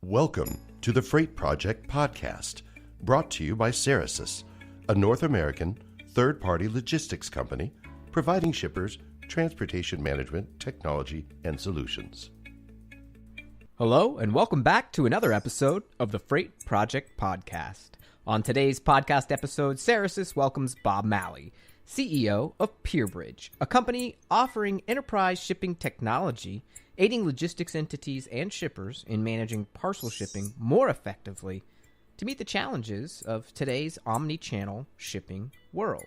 Welcome to the Freight Project podcast, brought to you by Cerasis, a North American third-party logistics company providing shippers transportation management, technology, and solutions. Hello, and welcome back to another episode of the Freight Project podcast. On today's podcast episode, Cerasis welcomes Bob Malley, CEO of PierBridge, a company offering enterprise shipping technology, aiding logistics entities and shippers in managing parcel shipping more effectively to meet the challenges of today's omnichannel shipping world,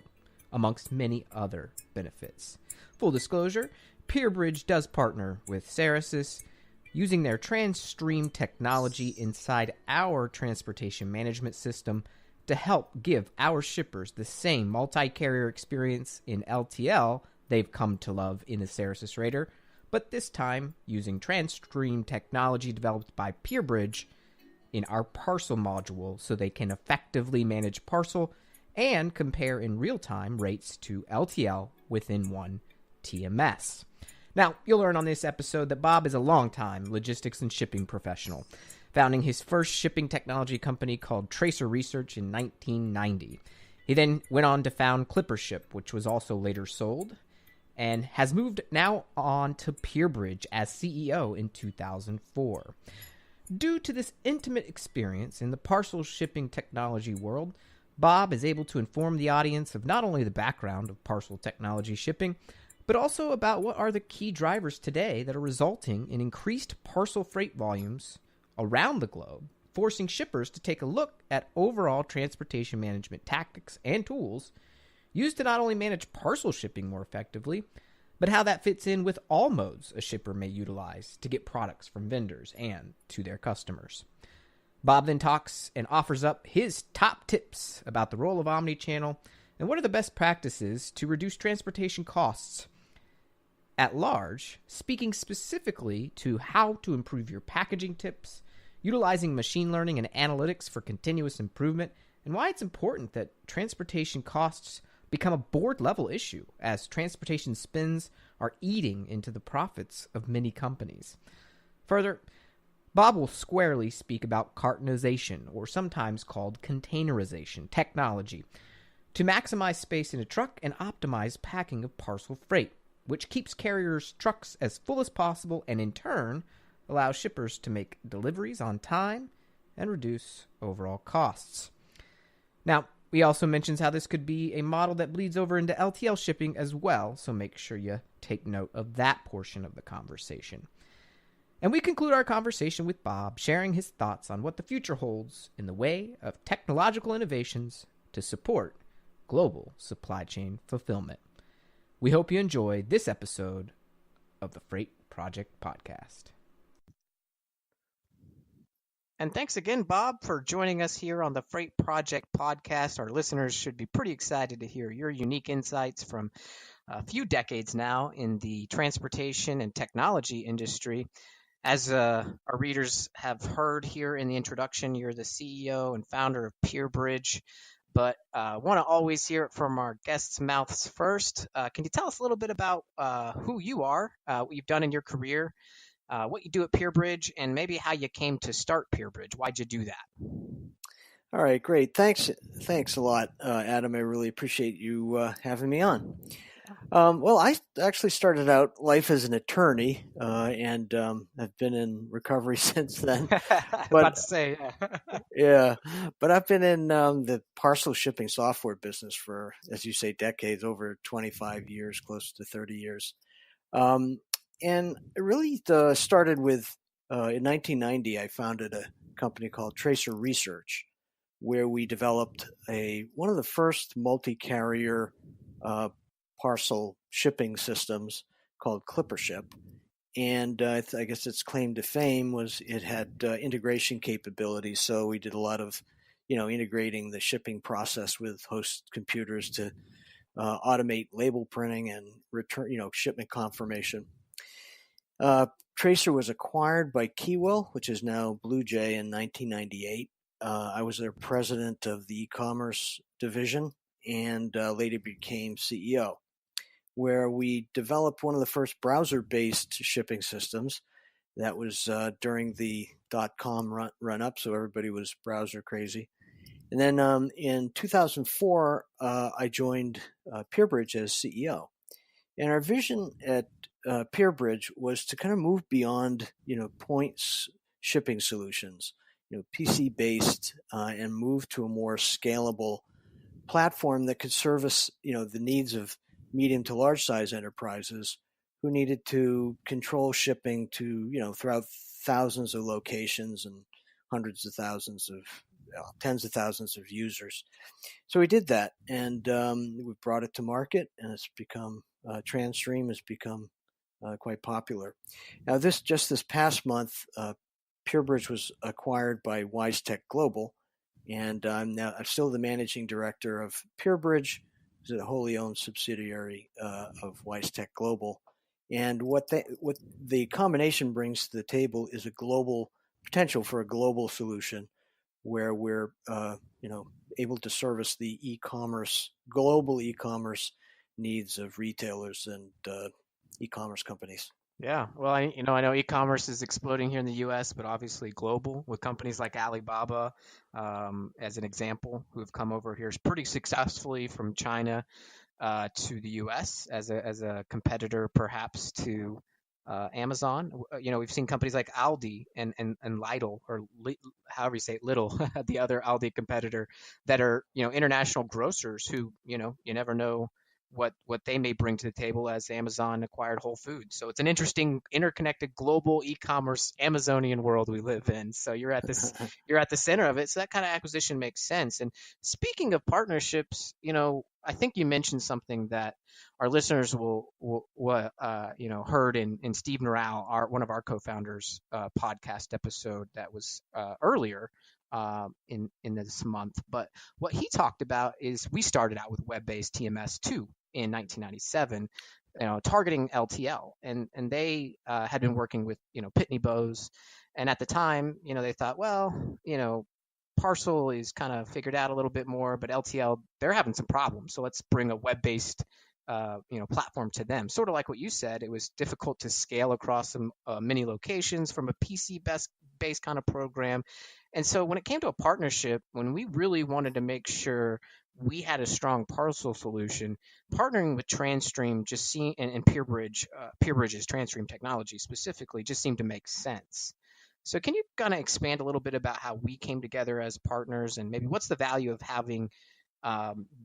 amongst many other benefits. Full disclosure, PierBridge does partner with Cerasis, using their TransStream technology inside our transportation management system to help give our shippers the same multi-carrier experience in LTL they've come to love in the Cerasis Raider, but this time using TransStream technology developed by PierBridge in our Parcel module so they can effectively manage parcel and compare in real time rates to LTL within one TMS. Now, you'll learn on this episode that Bob is a longtime logistics and shipping professional, founding his first shipping technology company called Cerasis in 1990. He then went on to found ClipperShip, which was also later sold, and has moved now on to PierBridge as CEO in 2004. Due to this intimate experience in the parcel shipping technology world, Bob is able to inform the audience of not only the background of parcel technology shipping, but also about what are the key drivers today that are resulting in increased parcel freight volumes around the globe, forcing shippers to take a look at overall transportation management tactics and tools used to not only manage parcel shipping more effectively, but how that fits in with all modes a shipper may utilize to get products from vendors and to their customers. Bob then talks and offers up his top tips about the role of omnichannel and what are the best practices to reduce transportation costs at large, speaking specifically to how to improve your packaging tips, utilizing machine learning and analytics for continuous improvement, and why it's important that transportation costs become a board-level issue as transportation spends are eating into the profits of many companies. Further, Bob will squarely speak about cartonization, or sometimes called containerization, technology, to maximize space in a truck and optimize packing of parcel freight, which keeps carriers' trucks as full as possible and in turn allows shippers to make deliveries on time and reduce overall costs. Now, he also mentions how this could be a model that bleeds over into LTL shipping as well, so make sure you take note of that portion of the conversation. And we conclude our conversation with Bob sharing his thoughts on what the future holds in the way of technological innovations to support global supply chain fulfillment. We hope you enjoy this episode of the Freight Project podcast. And thanks again, Bob, for joining us here on the Freight Project podcast. Our listeners should be pretty excited to hear your unique insights from a few decades now in the transportation and technology industry. As our readers have heard here in the introduction, you're the CEO and founder of PierBridge, but want to always hear it from our guests' mouths first. Can you tell us a little bit about who you are, what you've done in your career, what you do at PierBridge, and maybe how you came to start PierBridge? Why'd you do that? All right, great. Thanks a lot, Adam. I really appreciate you having me on. Well, I actually started out life as an attorney and have been in recovery since then. But, about to say, yeah, but I've been in the parcel shipping software business for, as you say, decades, over 25 years, close to 30 years. And it really started with, in 1990, I founded a company called Cerasis, where we developed one of the first multi-carrier parcel shipping systems called ClipperShip. And I guess its claim to fame was it had integration capabilities. So we did a lot of, integrating the shipping process with host computers to automate label printing and return, shipment confirmation. Tracer was acquired by Keywell, which is now Blue Jay, in 1998. I was their president of the Ecommerce division and later became CEO. where we developed one of the first browser-based shipping systems. That was during the .com run up, so everybody was browser crazy. And then in 2004, I joined PierBridge as CEO. And our vision at PierBridge was to kind of move beyond, points shipping solutions, PC based, and move to a more scalable platform that could service, the needs of medium to large size enterprises who needed to control shipping to, throughout thousands of locations and hundreds of thousands of, tens of thousands of users. So we did that, and we brought it to market, and it's become Transstream has become quite popular. Now, this past month, PierBridge was acquired by WiseTech Global, and I'm still the managing director of PierBridge, which is a wholly owned subsidiary of WiseTech Global. And what the combination brings to the table is a global potential for a global solution, where we're able to service the global e-commerce needs of retailers and e-commerce companies. Yeah, well, I know e-commerce is exploding here in the U.S., but obviously global with companies like Alibaba, as an example, who have come over here pretty successfully from China to the U.S. as a competitor, perhaps to Amazon. We've seen companies like Aldi and Lidl, or however you say it, Lidl, the other Aldi competitor, that are international grocers who you never know what they may bring to the table as Amazon acquired Whole Foods. So it's an interesting, interconnected, global e-commerce Amazonian world we live in. So you're at the center of it. So that kind of acquisition makes sense. And speaking of partnerships, I think you mentioned something that our listeners will heard in Steve Norral, one of our co-founders, podcast episode that was earlier in this month. But what he talked about is we started out with web-based TMS too in 1997, targeting LTL, and they had been working with Pitney Bowes, and at the time they thought, well, Parcel is kind of figured out a little bit more, but LTL, they're having some problems, so let's bring a web-based platform to them. Sort of like what you said, it was difficult to scale across some many locations from a PC-based kind of program. And so when it came to a partnership, when we really wanted to make sure we had a strong parcel solution, partnering with Transstream and PierBridge's Transstream technology specifically just seemed to make sense. So can you kind of expand a little bit about how we came together as partners, and maybe what's the value of having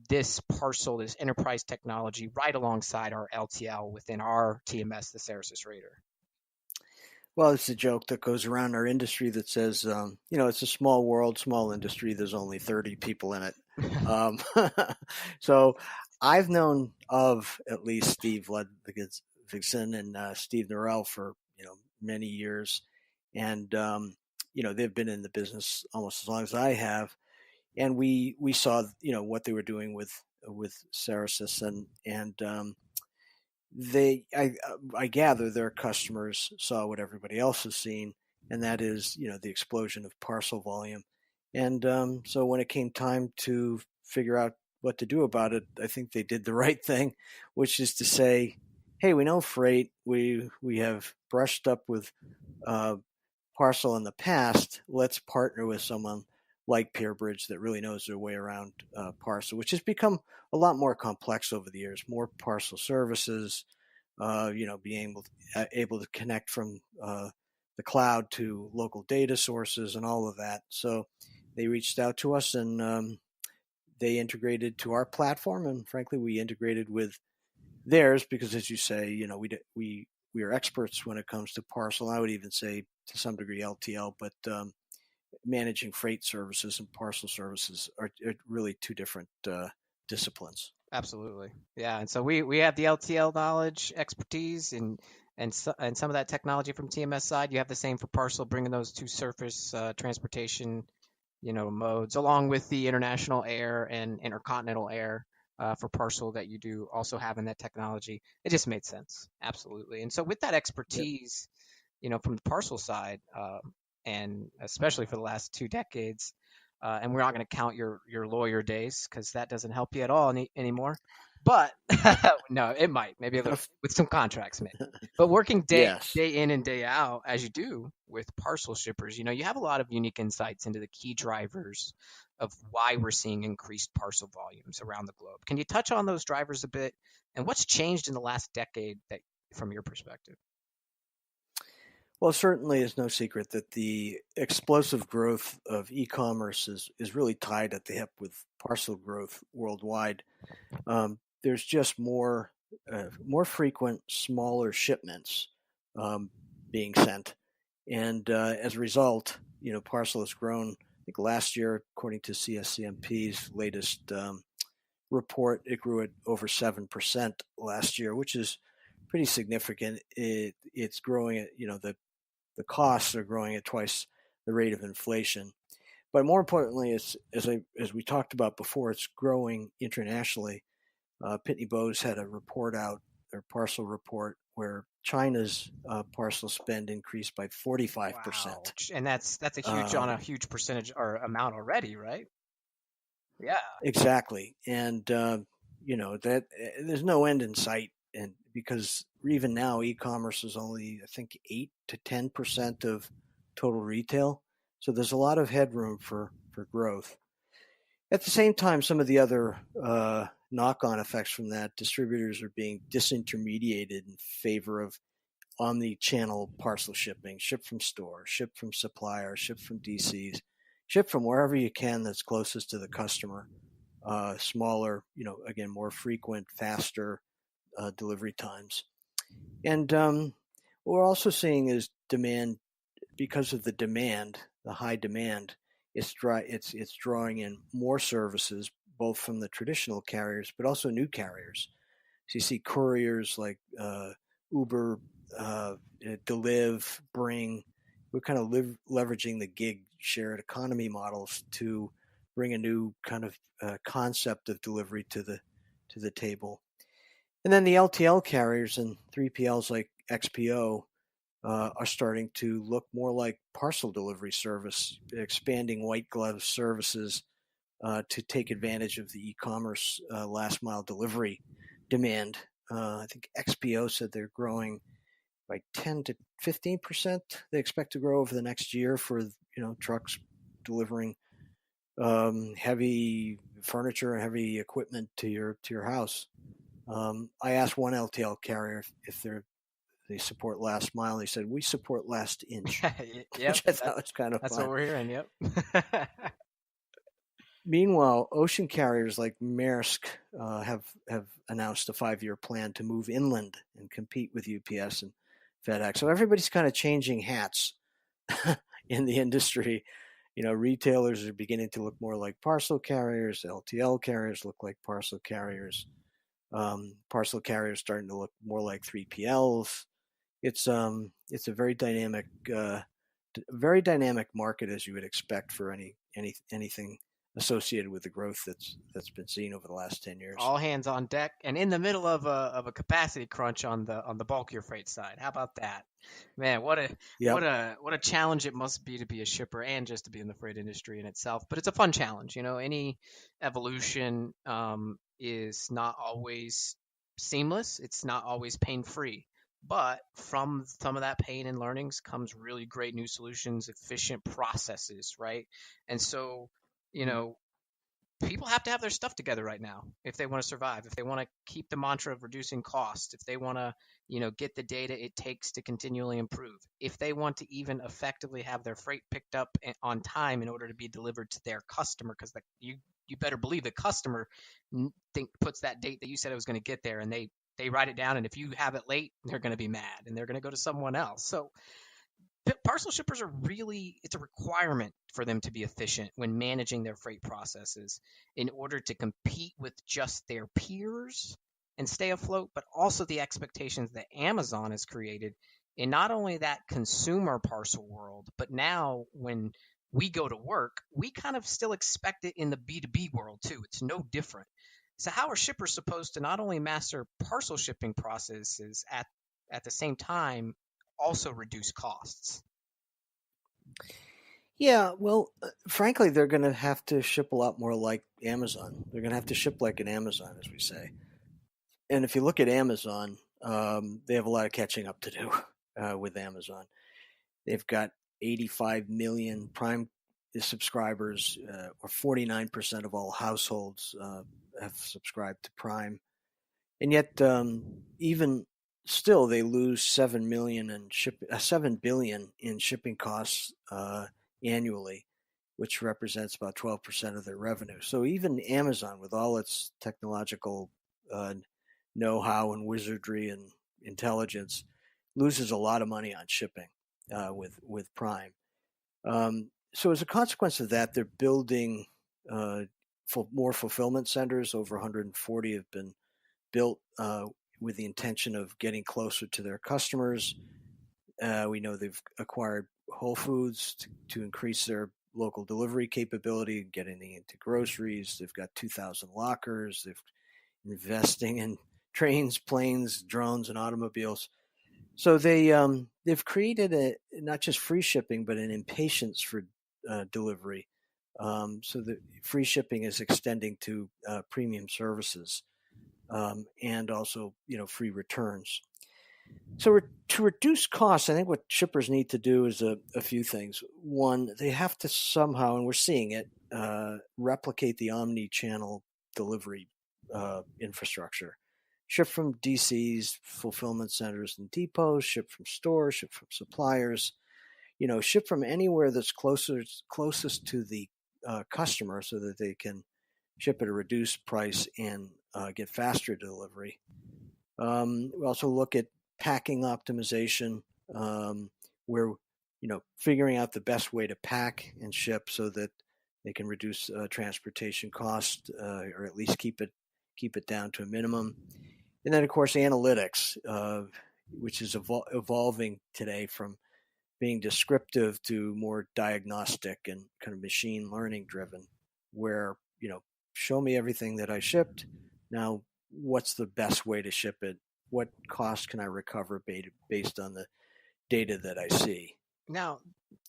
this parcel, this enterprise technology, right alongside our LTL within our TMS, the Cerasis Raider? Well, it's a joke that goes around our industry that says, it's a small world, small industry. There's only 30 people in it. So I've known of at least Steve Ludvigsen and Steve Norell for, many years. And, they've been in the business almost as long as I have. And we saw, what they were doing with Cerasis, and I gather their customers saw what everybody else has seen, and that is, the explosion of parcel volume. And so when it came time to figure out what to do about it, I think they did the right thing, which is to say, hey, we know freight. We have brushed up with parcel in the past. Let's partner with someone like PierBridge that really knows their way around parcel, which has become a lot more complex over the years. More parcel services, being able to connect from the cloud to local data sources and all of that. So they reached out to us, and they integrated to our platform, and frankly, we integrated with theirs because, as you say, we are experts when it comes to parcel. I would even say to some degree LTL, but managing freight services and parcel services are really two different disciplines. Absolutely. Yeah. And so we have the LTL knowledge, expertise, and some of that technology from TMS side. You have the same for parcel, bringing those two surface transportation, modes, along with the international air and intercontinental air for parcel that you do also have in that technology. It just made sense. Absolutely. And so with that expertise, from the parcel side, and especially for the last 2 decades, and we're not going to count your lawyer days because that doesn't help you at all anymore. But no, it might, maybe a little with some contracts, maybe. But working day Yes. in and day out, as you do with parcel shippers, you have a lot of unique insights into the key drivers of why we're seeing increased parcel volumes around the globe. Can you touch on those drivers a bit, and what's changed in the last decade that, from your perspective? Well, certainly is no secret that the explosive growth of e-commerce is really tied at the hip with parcel growth worldwide. There's just more frequent, smaller shipments being sent, and as a result, parcel has grown. I think last year, according to CSCMP's latest report, it grew at over 7% last year, which is pretty significant. It's growing at the costs are growing at twice the rate of inflation. But more importantly, as we talked about before, it's growing internationally. Pitney Bowes had a report out, their parcel report, where China's parcel spend increased by 45%. Wow. And that's a huge on a huge percentage or amount already, right? Yeah. Exactly. And that there's no end in sight, and because even now e-commerce is only, I think, 8 to 10% of total retail. So there's a lot of headroom for growth. At the same time, some of the other knock-on effects from that, distributors are being disintermediated in favor of omni-channel parcel shipping, ship from store, ship from supplier, ship from DCs, ship from wherever you can that's closest to the customer. Smaller, again, more frequent, faster delivery times. And what we're also seeing is demand, because of the high demand, it's drawing in more services, both from the traditional carriers, but also new carriers. So you see couriers like Uber, Deliv, Bring. We're kind of leveraging the gig shared economy models to bring a new kind of concept of delivery to the table. And then the LTL carriers and 3PLs like XPO are starting to look more like parcel delivery service, expanding white glove services to take advantage of the e-commerce last mile delivery demand. I think XPO said they're growing by 10 to 15%. They expect to grow over the next year for trucks delivering heavy furniture and heavy equipment to your house. I asked one LTL carrier if they support last mile. They said, we support last inch. Yep, which I thought was kind of that's fun. what we're hearing. Yep. Meanwhile, ocean carriers like Maersk have announced a 5-year plan to move inland and compete with UPS and FedEx. So everybody's kind of changing hats in the industry. Retailers are beginning to look more like parcel carriers. LTL carriers look like parcel carriers. Parcel carriers starting to look more like 3PLs. It's a very dynamic market, as you would expect for anything associated with the growth that's been seen over the last 10 years. All hands on deck, and in the middle of a capacity crunch on the bulkier freight side. How about that, man? What a challenge it must be to be a shipper and just to be in the freight industry in itself. But it's a fun challenge. Any evolution is not always seamless. It's not always pain free. But from some of that pain and learnings comes really great new solutions, efficient processes, right? And so, people have to have their stuff together right now if they want to survive, if they want to keep the mantra of reducing cost, if they want to, get the data it takes to continually improve, if they want to even effectively have their freight picked up on time in order to be delivered to their customer, because you better believe the customer puts that date that you said it was going to get there, and they write it down, and if you have it late, they're going to be mad and they're going to go to someone else. So parcel shippers it's a requirement for them to be efficient when managing their freight processes in order to compete with just their peers and stay afloat, but also the expectations that Amazon has created in not only that consumer parcel world, but now when we go to work, we kind of still expect it in the B2B world too. It's no different. So how are shippers supposed to not only master parcel shipping processes at the same time also reduce costs? Yeah, well, frankly, they're going to have to ship a lot more like Amazon. They're going to have to ship like an Amazon, as we say. And if you look at Amazon, they have a lot of catching up to do with Amazon. They've got 85 million Prime subscribers, or 49% of all households have subscribed to Prime. And yet, even still, they lose 7 billion in shipping costs annually, which represents about 12% of their revenue. So even Amazon, with all its technological know-how and wizardry and intelligence, loses a lot of money on shipping with Prime. So as a consequence of that, they're building more fulfillment centers. Over 140 have been built with the intention of getting closer to their customers. We know they've acquired Whole Foods to increase their local delivery capability, getting into groceries. They've got 2,000 lockers. They've investing in trains, planes, drones, and automobiles. So they've created not just free shipping, but an impatience for delivery. So the free shipping is extending to premium services, and also free returns. So to reduce costs, I think what shippers need to do is a few things. One, they have to somehow, and we're seeing it, replicate the omni-channel delivery infrastructure. Ship from DCs, fulfillment centers and depots, ship from stores, ship from suppliers, ship from anywhere that's closest to the customer so that they can ship at a reduced price and get faster delivery. We also look at packing optimization, where figuring out the best way to pack and ship so that they can reduce transportation costs, or at least keep it down to a minimum. And then, of course, analytics, which is evolving today from being descriptive to more diagnostic and kind of machine learning driven, where show me everything that I shipped. Now, what's the best way to ship it? What cost can I recover based on the data that I see? Now,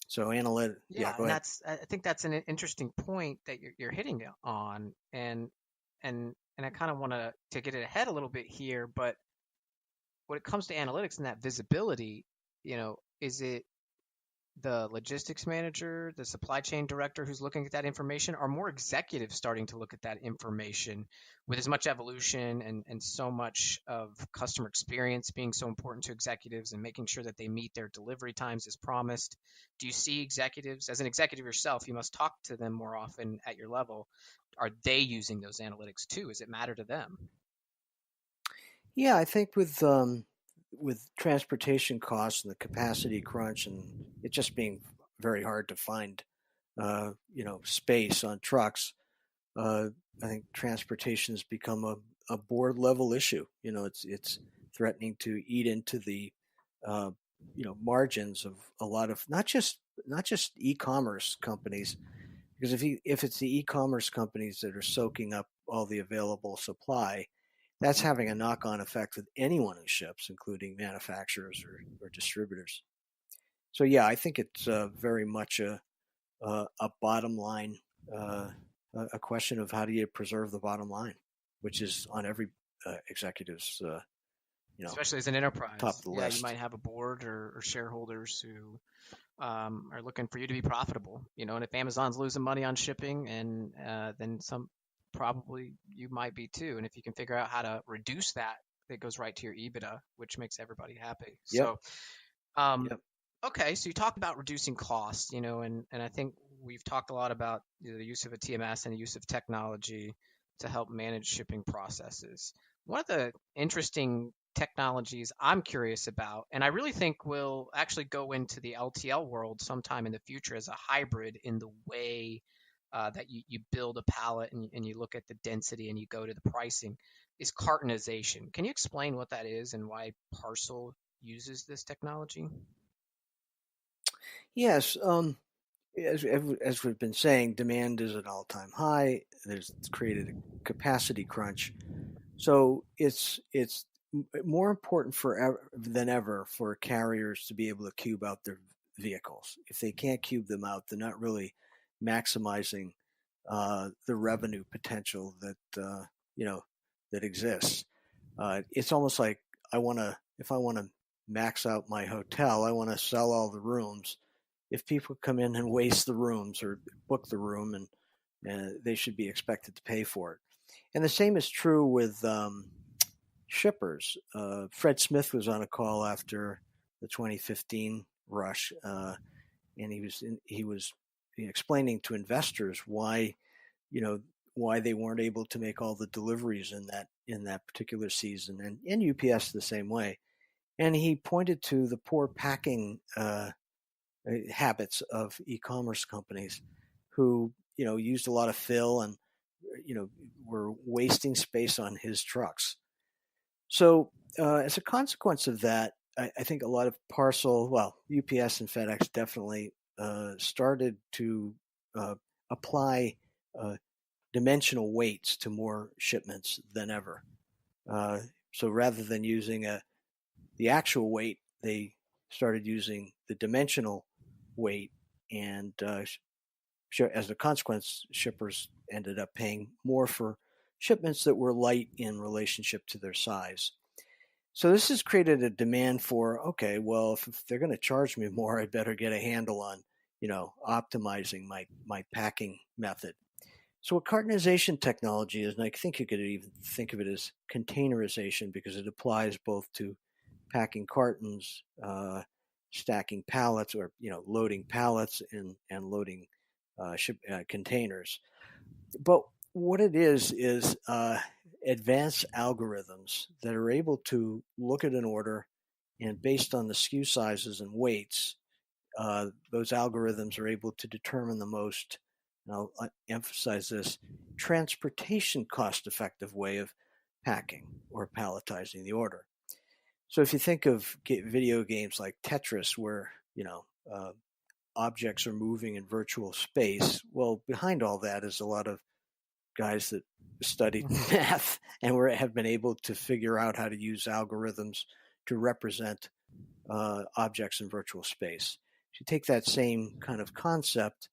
so analytic. Yeah, and I think that's an interesting point that you're hitting on, and I kind of want to get it ahead a little bit here. But when it comes to analytics and that visibility, is it the logistics manager, the supply chain director who's looking at that information? Are more executives starting to look at that information with as much evolution and so much of customer experience being so important to executives and making sure that they meet their delivery times as promised? Do you see executives, as an executive yourself, you must talk to them more often at your level. Are they using those analytics too? Does it matter to them? Yeah, I think with transportation costs and the capacity crunch, and it just being very hard to find, space on trucks, I think transportation has become a board level issue. It's threatening to eat into the, margins of a lot of not just e-commerce companies, because if it's the e-commerce companies that are soaking up all the available supply, that's having a knock-on effect with anyone who ships, including manufacturers or distributors. So yeah, I think it's very much a bottom line, a question of how do you preserve the bottom line, which is on every executive's, especially as an enterprise. Top of the list. You might have a board or shareholders who are looking for you to be profitable. And if Amazon's losing money on shipping, and then probably you might be too. And if you can figure out how to reduce that, it goes right to your EBITDA, which makes everybody happy. Yep. So, okay, so you talked about reducing costs, and I think we've talked a lot about the use of a TMS and the use of technology to help manage shipping processes. One of the interesting technologies I'm curious about, and I really think will actually go into the LTL world sometime in the future as a hybrid in the way that you build a pallet and you look at the density and you go to the pricing, is cartonization. Can you explain what that is and why Parcel uses this technology? Yes. As we've been saying, demand is at all-time high. It's created a capacity crunch. So it's more important than ever for carriers to be able to cube out their vehicles. If they can't cube them out, they're not really maximizing the revenue potential that that exists. It's almost like if I want to max out my hotel, I want to sell all the rooms. If people come in and waste the rooms or book the room, and they should be expected to pay for it. And the same is true with shippers. Fred Smith was on a call after the 2015 rush, and he was explaining to investors why they weren't able to make all the deliveries in that particular season, and UPS the same way. And he pointed to the poor packing habits of e-commerce companies who used a lot of fill and were wasting space on his trucks. So as a consequence of that, I think a lot of UPS and FedEx definitely started to apply dimensional weights to more shipments than ever. So rather than using the actual weight, they started using the dimensional weight, and as a consequence, shippers ended up paying more for shipments that were light in relationship to their size. So this has created a demand for, okay, well, if they're going to charge me more, I better get a handle on, optimizing my packing method. So what cartonization technology is, and I think you could even think of it as containerization, because it applies both to packing cartons, stacking pallets, or loading pallets and loading containers. But what it is advanced algorithms that are able to look at an order, and based on the SKU sizes and weights, those algorithms are able to determine the most, and I'll emphasize this, transportation cost-effective way of packing or palletizing the order. So if you think of video games like Tetris, where objects are moving in virtual space, well, behind all that is a lot of guys that studied math and have been able to figure out how to use algorithms to represent objects in virtual space. So you take that same kind of concept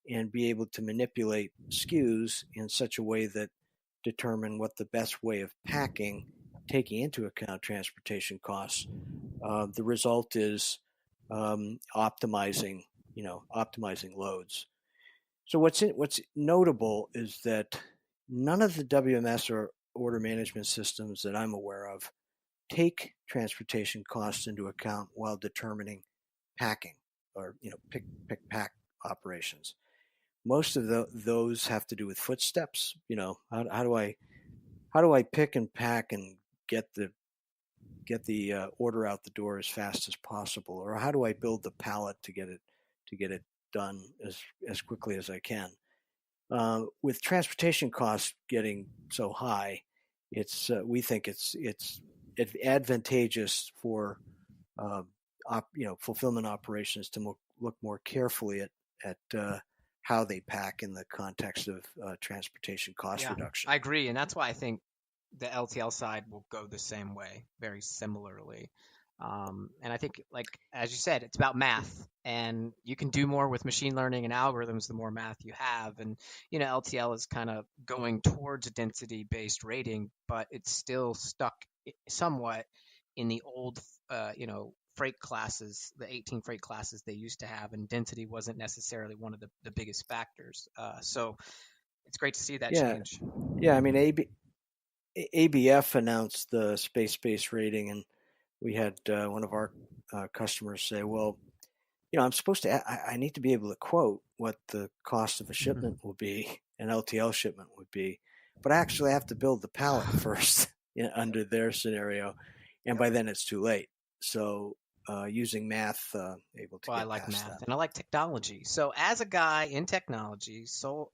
and be able to manipulate SKUs in such a way that determine what the best way of packing, taking into account transportation costs. The result is optimizing loads. So what's notable is that none of the WMS or order management systems that I'm aware of take transportation costs into account while determining packing or pick pack operations. Most of those have to do with footsteps. How do I pick and pack and get the order out the door as fast as possible, or how do I build the pallet to get it done as quickly as I can? With transportation costs getting so high, we think it's advantageous for fulfillment operations to look more carefully at how they pack in the context of transportation cost reduction. I agree, and that's why I think the LTL side will go the same way, very similarly. And I think, like as you said, it's about math, and you can do more with machine learning and algorithms the more math you have. And LTL is kind of going towards a density-based rating, but it's still stuck somewhat in the old, freight classes, the 18 freight classes they used to have, and density wasn't necessarily one of the biggest factors. So it's great to see that change. Yeah, I mean, ABF announced the space-based rating, and we had one of our customers say, well, I'm supposed to, I need to be able to quote what the cost of a shipment will be, an LTL shipment would be, but I actually have to build the pallet first under their scenario, and by then it's too late. So using math, able to. Well, I like math that. And I like technology. So as a guy in technology, sold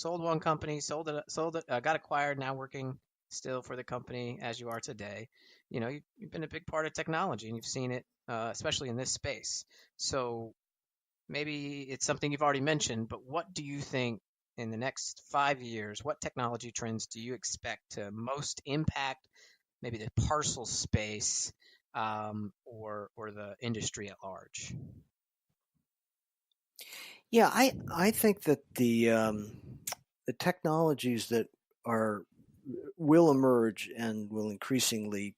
one company, sold it, got acquired, now working still for the company as you are today. You've been a big part of technology, and you've seen it, especially in this space. So maybe it's something you've already mentioned, but what do you think in the next 5 years, what technology trends do you expect to most impact maybe the parcel space, or the industry at large? Yeah, I think that the technologies that are will emerge and will increasingly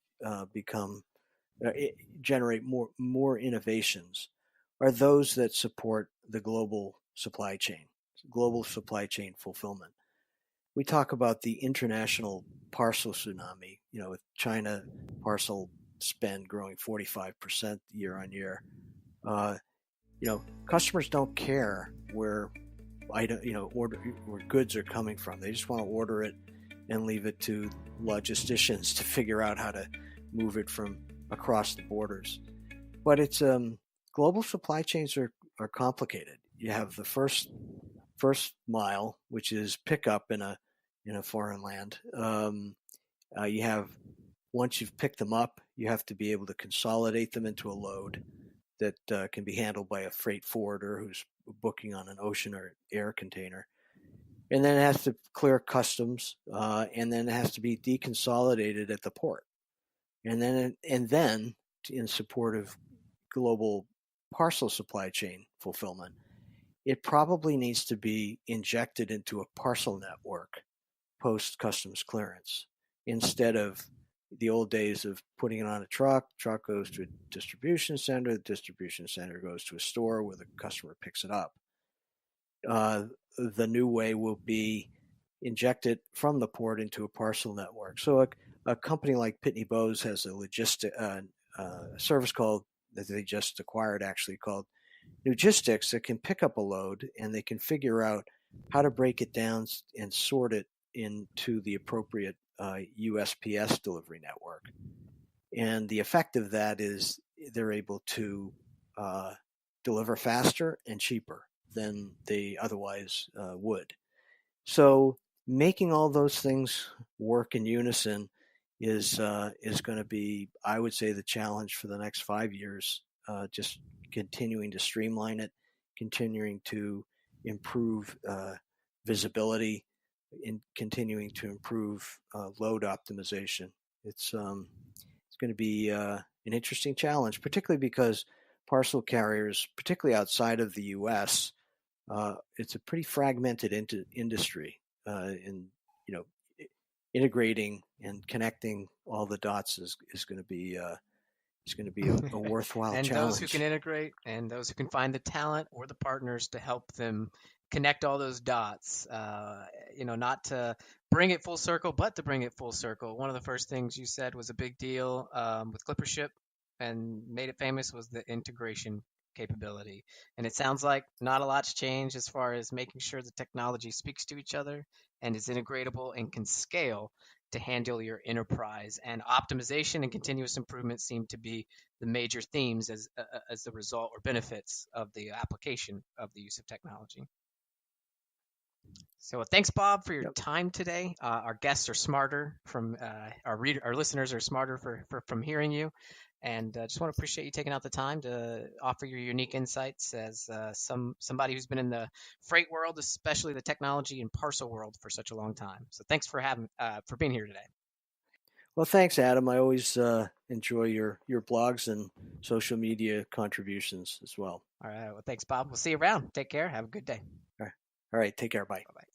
generate more innovations are those that support the global supply chain fulfillment. We talk about the international parcel tsunami, with China parcel spend growing 45% year on year. Customers don't care where where goods are coming from. They just want to order it and leave it to logisticians to figure out how to move it from across the borders. But it's global supply chains are complicated. You have the first mile, which is pickup in a foreign land. You have, once you've picked them up, you have to be able to consolidate them into a load that can be handled by a freight forwarder who's booking on an ocean or air container. And then it has to clear customs, and then it has to be deconsolidated at the port. And then in support of global parcel supply chain fulfillment, it probably needs to be injected into a parcel network post customs clearance, instead of the old days of putting it on a truck goes to a distribution center, the distribution center goes to a store where the customer picks it up. The new way will be injected from the port into a parcel network. So a company like Pitney Bowes has a service that they just acquired, actually, called Nugistics, that can pick up a load and they can figure out how to break it down and sort it into the appropriate USPS delivery network. And the effect of that is they're able to deliver faster and cheaper than they otherwise would. So making all those things work in unison is going to be, I would say, the challenge for the next 5 years. Just continuing to streamline it, continuing to improve visibility, and continuing to improve load optimization. It's going to be an interesting challenge, particularly because parcel carriers, particularly outside of the U.S., it's a pretty fragmented industry, and integrating and connecting all the dots is going to be a worthwhile and challenge. Those who can integrate and those who can find the talent or the partners to help them connect all those dots, not to bring it full circle, but to bring it full circle. One of the first things you said was a big deal with Clippership and made it famous was the integration capability. And it sounds like not a lot's changed as far as making sure the technology speaks to each other and is integratable and can scale to handle your enterprise. And optimization and continuous improvement seem to be the major themes as the result or benefits of the application of the use of technology. So thanks, Bob, for your time today. Our guests are smarter from our listeners are smarter from hearing you. And just want to appreciate you taking out the time to offer your unique insights as somebody who's been in the freight world, especially the technology and parcel world, for such a long time. So thanks for being here today. Well, thanks, Adam. I always enjoy your blogs and social media contributions as well. All right. Well, thanks, Bob. We'll see you around. Take care. Have a good day. All right. Take care. Bye. Bye-bye.